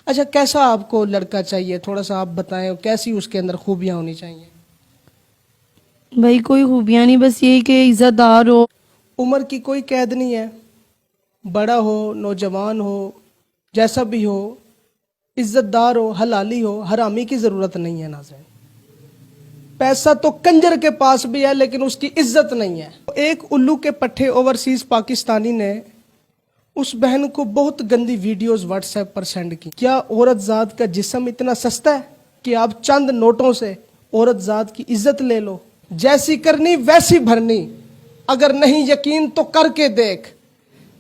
अच्छा, कैसा आपको लड़का चाहिए, थोड़ा सा आप बताएं, कैसी उसके अंदर खूबियां होनी चाहिए? भाई कोई खूबियाँ नहीं, बस यही कि इज्जतदार हो। उम्र की कोई कैद नहीं है, बड़ा हो नौजवान हो, जैसा भी हो, इज्जतदार हो, हलाली हो, हरामी की जरूरत नहीं है। नाज़रीन, पैसा तो कंजर के पास भी है लेकिन उसकी इज्जत नहीं है। एक उल्लू के पट्टे ओवरसीज पाकिस्तानी ने उस बहन को बहुत गंदी वीडियोस व्हाट्सएप पर सेंड की। क्या औरत जात का जिस्म इतना सस्ता है कि आप चंद नोटों से औरत जात की इज्जत ले लो? जैसी करनी वैसी भरनी, अगर नहीं यकीन तो करके देख।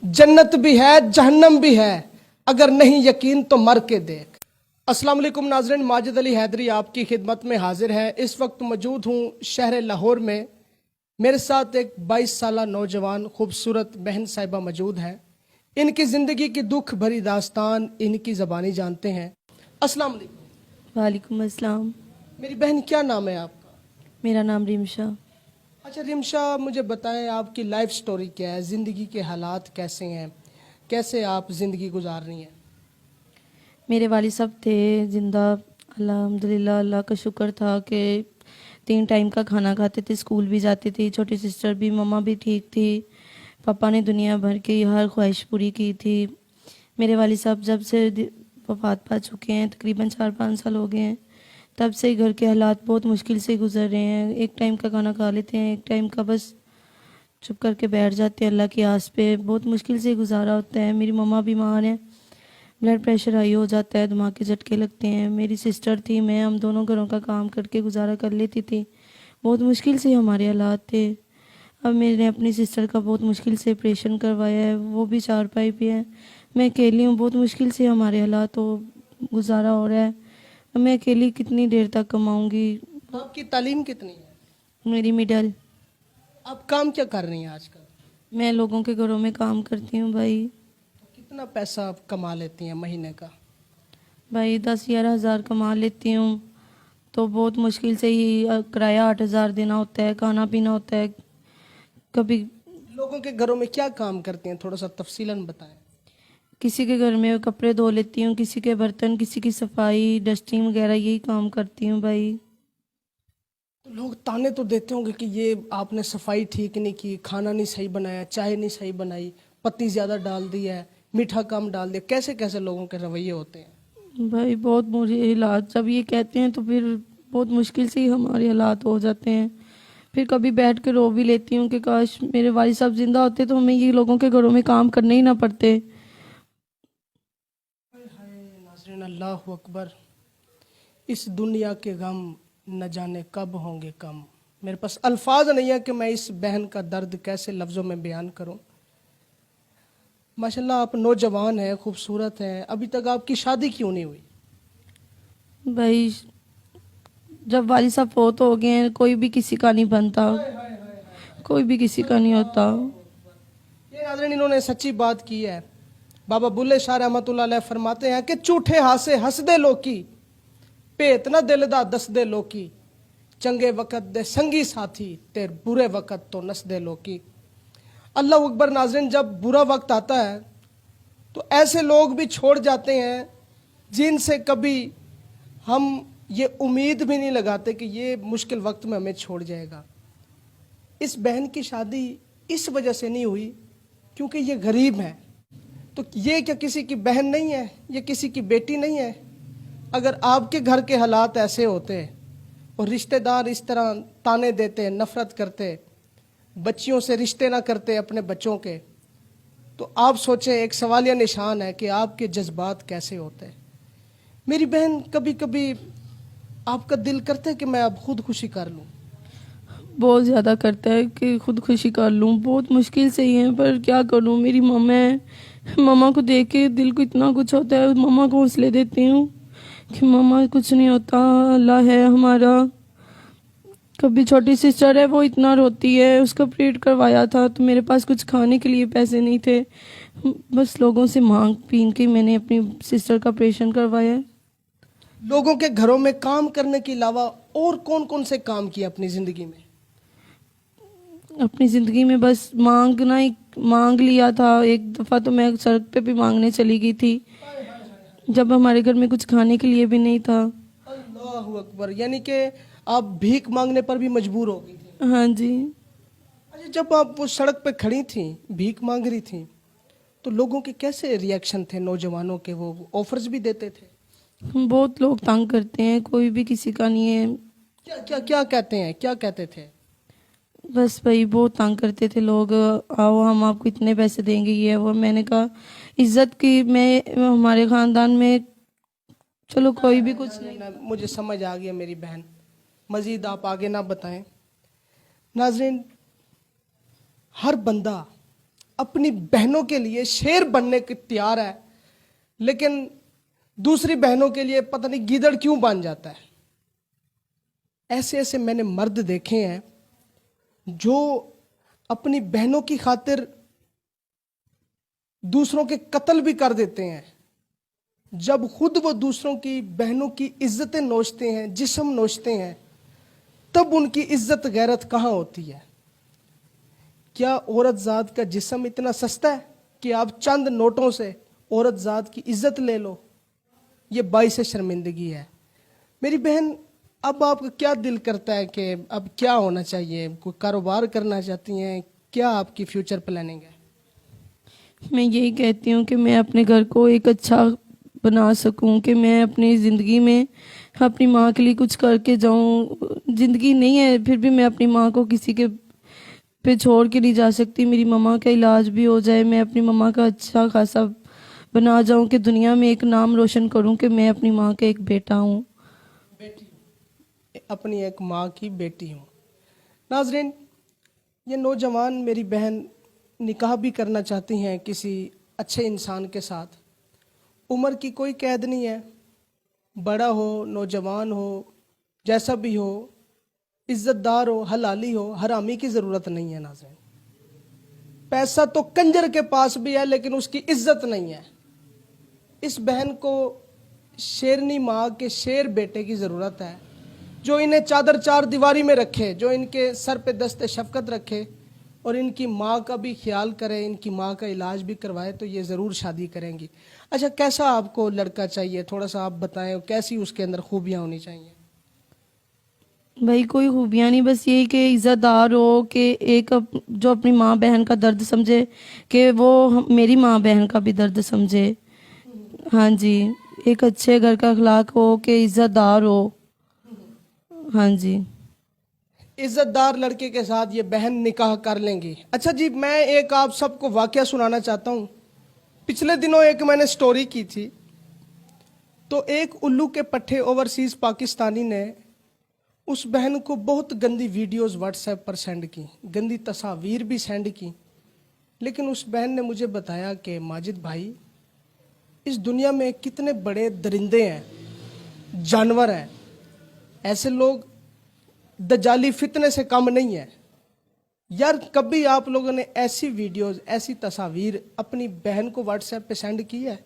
जन्नत भी है जहन्नम भी है, अगर नहीं यकीन तो मर के देख। अस्सलाम वालेकुम नाज़रीन, माजिद अली हैदरी आपकी खिदमत में हाजिर है। इस वक्त मौजूद हूँ शहर लाहौर में। मेरे साथ एक 22 साला नौजवान खूबसूरत बहन साहिबा मौजूद है। इनकी ज़िंदगी की दुख भरी दास्तान इनकी ज़बानी जानते हैं। अस्सलाम वालेकुम। वालेकुम अस्सलाम। मेरी बहन, क्या नाम है आपका? मेरा नाम रिमशा। अच्छा रिमशा, मुझे बताएं आपकी लाइफ स्टोरी क्या है, ज़िंदगी के हालात कैसे हैं, कैसे आप ज़िंदगी गुजार रही हैं? मेरे वालिद साहब थे जिंदा, अल्हम्दुलिल्लाह, अल्लाह का शुक्र था कि 3 टाइम का खाना खाते थे, स्कूल भी जाती थी, छोटी सिस्टर भी, मम्मा भी ठीक थी। पापा ने दुनिया भर की हर ख्वाहिश पूरी की थी। मेरे वालिद साहब जब से वफात पा चुके हैं, तकरीबन 4-5 साल हो गए हैं, तब से घर के हालात बहुत मुश्किल से गुजर रहे हैं। एक टाइम का खाना खा लेते हैं, एक टाइम का बस चुप करके बैठ जाते हैं अल्लाह की आस पे। बहुत मुश्किल से गुजारा होता है। मेरी मम्मा बीमार हैं, ब्लड प्रेशर हाई हो जाता है, दिमाग के झटके लगते हैं। मेरी सिस्टर थी, मैं, हम दोनों घरों का काम करके गुजारा कर लेती थी। बहुत मुश्किल से हमारे हालात थे। अब मैंने अपनी सिस्टर का बहुत मुश्किल से ऑपरेशन करवाया है, वो भी चारपाई पे है। मैं अकेली हूँ, बहुत मुश्किल से हमारे हालात हो गुजारा हो रहा है। अब मैं अकेली कितनी देर तक कमाऊँगी? आपकी तालीम कितनी है? मेरी मिडल। आप काम क्या कर रही हैं आजकल? मैं लोगों के घरों में काम करती हूँ भाई। कितना पैसा आप कमा लेती हैं महीने का? भाई 10-11 हज़ार कमा लेती हूँ, तो बहुत मुश्किल से ही किराया 8 हज़ार देना होता है, खाना पीना होता है। कभी लोगों के घरों में क्या काम करती हैं, थोड़ा सा तफसीलन बताएं। किसी के घर में कपड़े धो लेती हूँ, किसी के बर्तन, किसी की सफाई, डस्टिंग वगैरह, यही काम करती हूँ भाई। तो लोग ताने तो देते होंगे कि ये आपने सफाई ठीक नहीं की, खाना नहीं सही बनाया, चाय नहीं सही बनाई, पत्ती ज़्यादा डाल दी है, मीठा कम डाल दिया। कैसे कैसे लोगों के रवैये होते हैं? भाई बहुत बुरे हालात, जब ये कहते हैं तो फिर बहुत मुश्किल से ही हमारे हालात हो जाते हैं। फिर कभी बैठ के रो भी लेती हूँ कि काश मेरे वालिद साहब जिंदा होते तो हमें ये लोगों के घरों में काम करने ही ना पड़ते। हाय हाय नाज़रीन, अल्लाह अकबर। इस दुनिया के गम न जाने कब होंगे कम। मेरे पास अल्फाज नहीं है कि मैं इस बहन का दर्द कैसे लफ्ज़ों में बयान करूं। माशाल्लाह, आप नौजवान हैं, खूबसूरत हैं, अभी तक आपकी शादी क्यों नहीं हुई? भाई जब वालिद साहब फोत हो गए हैं, कोई भी किसी का नहीं बनता, कोई भी किसी का नहीं होता। ये नाज़रीन, इन्होंने सच्ची बात की है। बाबा बुल्ले शाह रहमतुल्लाह अलैह फरमाते हैं कि झूठे हासे हंस दे लोकी, भेत ना दिल दा दस दे लोकी, चंगे वक़्त दे संगी साथी, तेर बुरे वक़्त तो नस दे लोकी। अल्लाह अकबर। नाज़रीन, जब बुरा वक्त आता है तो ऐसे लोग भी छोड़ जाते हैं जिनसे कभी हम ये उम्मीद भी नहीं लगाते कि ये मुश्किल वक्त में हमें छोड़ जाएगा। इस बहन की शादी इस वजह से नहीं हुई क्योंकि ये गरीब है। तो ये क्या किसी की बहन नहीं है, ये किसी की बेटी नहीं है? अगर आपके घर के हालात ऐसे होते और रिश्तेदार इस तरह ताने देते, नफरत करते, बच्चियों से रिश्ते ना करते अपने बच्चों के, तो आप सोचें, एक सवालिया निशान है कि आपके जज्बात कैसे होते हैं। मेरी बहन, कभी कभी आपका दिल करता है कि मैं अब खुदकुशी कर लूं? बहुत ज़्यादा करता है कि खुदकुशी कर लूँ, बहुत मुश्किल से ही है, पर क्या करूँ, मेरी मम्मा है। मम्मा को देख के दिल को इतना कुछ होता है, मम्मा को हौसले देती हूँ कि मम्मा कुछ नहीं होता, अल्लाह है हमारा। कभी छोटी सिस्टर है, वो इतना रोती है, उसका ऑपरेट करवाया था तो मेरे पास कुछ खाने के लिए पैसे नहीं थे, बस लोगों से मांग पीन के मैंने अपनी सिस्टर का ऑपरेशन करवाया है। लोगों के घरों में काम करने के अलावा और कौन कौन से काम किए अपनी ज़िंदगी में? अपनी ज़िंदगी में बस मांगना ही मांग लिया था। एक दफ़ा तो मैं सड़क पे भी मांगने चली गई थी। जब हमारे घर में कुछ खाने के लिए भी नहीं था। अल्लाह अकबर, यानी कि आप भीख मांगने पर भी मजबूर हो गई थी। हाँ जी। अच्छा, जब आप वो सड़क पे खड़ी थी, भीख मांग रही थी, तो लोगों के कैसे रिएक्शन थे? नौजवानों के वो ऑफर्स भी देते थे? बहुत लोग तंग करते हैं, कोई भी किसी का नहीं है। क्या क्या क्या कहते हैं, क्या कहते थे? बस भाई बहुत तंग करते थे लोग, आओ हम आपको इतने पैसे देंगे, ये वो। मैंने कहा इज्जत की, मैं हमारे खानदान में चलो कोई भी कुछ नहीं। मुझे समझ आ गया मेरी बहन, मजीद आप आगे ना बताएं। नाजरीन, हर बंदा अपनी बहनों के लिए शेर बनने के तैयार है, लेकिन दूसरी बहनों के लिए पता नहीं गीदड़ क्यों बन जाता है। ऐसे ऐसे मैंने मर्द देखे हैं जो अपनी बहनों की खातिर दूसरों के कत्ल भी कर देते हैं। जब खुद वो दूसरों की बहनों की इज्जतें नोचते हैं, जिस्म नोचते हैं, तब उनकी इज्जत गैरत कहाँ होती है? क्या औरत जात का जिस्म इतना सस्ता है कि आप चंद नोटों से औरत जात की इज्जत ले लो? ये बाइस शर्मिंदगी है। मेरी बहन, अब आपका क्या दिल करता है कि अब क्या होना चाहिए? कोई कारोबार करना चाहती हैं? क्या आपकी फ्यूचर प्लानिंग है? मैं यही कहती हूँ कि मैं अपने घर को एक अच्छा बना सकूं, कि मैं अपनी ज़िंदगी में अपनी माँ के लिए कुछ करके जाऊं। ज़िंदगी नहीं है फिर भी मैं अपनी माँ को किसी के पे छोड़ के नहीं जा सकती। मेरी मम्मा का इलाज भी हो जाए, मैं अपनी मम्मा का अच्छा खासा बना जाऊं, कि दुनिया में एक नाम रोशन करूं कि मैं अपनी माँ का एक बेटा हूं। बेटी, अपनी एक माँ की बेटी हूँ। नाजरीन, ये नौजवान मेरी बहन निकाह भी करना चाहती हैं किसी अच्छे इंसान के साथ। उम्र की कोई कैद नहीं है, बड़ा हो नौजवान हो जैसा भी हो, इज्जतदार हो हलाली हो, हरामी की ज़रूरत नहीं है। नाज़रीन, पैसा तो कंजर के पास भी है लेकिन उसकी इज्जत नहीं है। इस बहन को शेरनी माँ के शेर बेटे की ज़रूरत है, जो इन्हें चादर चार दीवारी में रखे, जो इनके सर पे दस्ते शफकत रखे और इनकी माँ का भी ख्याल करे, इनकी माँ का इलाज भी करवाए, तो ये ज़रूर शादी करेंगी। अच्छा, कैसा आपको लड़का चाहिए? थोड़ा सा आप बताएं, कैसी उसके अंदर खूबियाँ होनी चाहिए? भाई कोई खूबियाँ नहीं, बस यही कि इज़्ज़तदार हो, कि एक जो अपनी माँ बहन का दर्द समझे, कि वो मेरी माँ बहन का भी दर्द समझे। हाँ जी, एक अच्छे घर का अखलाक हो, कि इज़्ज़तदार हो। हाँ जी। इज्जतदार लड़के के साथ ये बहन निकाह कर लेंगी। अच्छा जी, मैं एक आप सबको वाकया सुनाना चाहता हूँ। पिछले दिनों एक मैंने स्टोरी की थी, तो एक उल्लू के पट्टे ओवरसीज पाकिस्तानी ने उस बहन को बहुत गंदी वीडियोस व्हाट्सएप पर सेंड की, गंदी तस्वीर भी सेंड की। लेकिन उस बहन ने मुझे बताया कि माजिद भाई, इस दुनिया में कितने बड़े दरिंदे हैं, जानवर हैं, ऐसे लोग दजाली फितने से कम नहीं है। यार, कभी आप लोगों ने ऐसी वीडियोस, ऐसी तस्वीर अपनी बहन को व्हाट्सएप पे सेंड की है?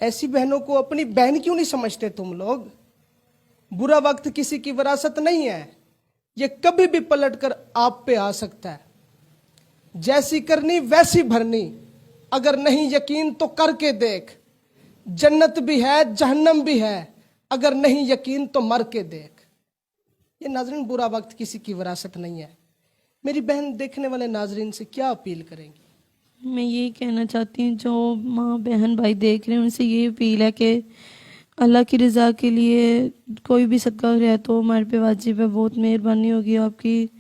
ऐसी बहनों को अपनी बहन क्यों नहीं समझते तुम लोग? बुरा वक्त किसी की विरासत नहीं है, ये कभी भी पलट कर आप पे आ सकता है। जैसी करनी वैसी भरनी, अगर नहीं यकीन तो करके देख। जन्नत भी है जहन्नम भी है, अगर नहीं यकीन तो मर के देख। ये नाजरीन, बुरा वक्त किसी की विरासत नहीं है। मेरी बहन देखने वाले नाजरीन से क्या अपील करेंगी? मैं यही कहना चाहती हूँ, जो माँ बहन भाई देख रहे हैं उनसे ये अपील है कि अल्लाह की रज़ा के लिए कोई भी सदका है तो हमारे पे वाजिब है। बहुत मेहरबानी होगी आपकी।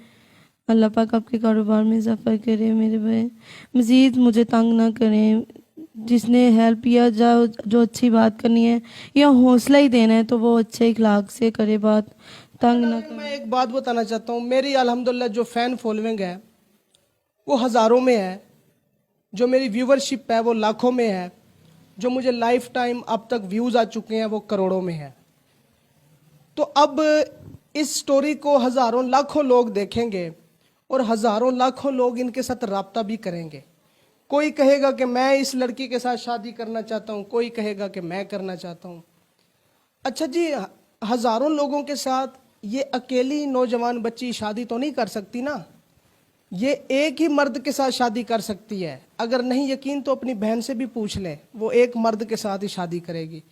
अल्लाह पाक आपके कारोबार में इजाफा करे मेरे भाई, मज़ीद मुझे तंग ना करें। जिसने हेल्प किया, जो अच्छी बात करनी है या हौसला ही देना है तो वो अच्छे इखलाक से करे बात, तंग ना करे। मैं एक बात बताना चाहता हूँ, मेरी अल्हम्दुलिल्लाह जो फ़ैन फॉलोइंग है वो हज़ारों में है, जो मेरी व्यूवरशिप है वो लाखों में है, जो मुझे लाइफ टाइम अब तक व्यूज़ आ चुके हैं वो करोड़ों में है। तो अब इस स्टोरी को हज़ारों लाखों लोग देखेंगे और हज़ारों लाखों लोग इनके साथ राब्ता भी करेंगे। कोई कहेगा कि मैं इस लड़की के साथ शादी करना चाहता हूँ, कोई कहेगा कि मैं करना चाहता हूँ। अच्छा जी, हज़ारों लोगों के साथ ये अकेली नौजवान बच्ची शादी तो नहीं कर सकती ना? ये एक ही मर्द के साथ शादी कर सकती है। अगर नहीं यकीन तो अपनी बहन से भी पूछ लें, वो एक मर्द के साथ ही शादी करेगी।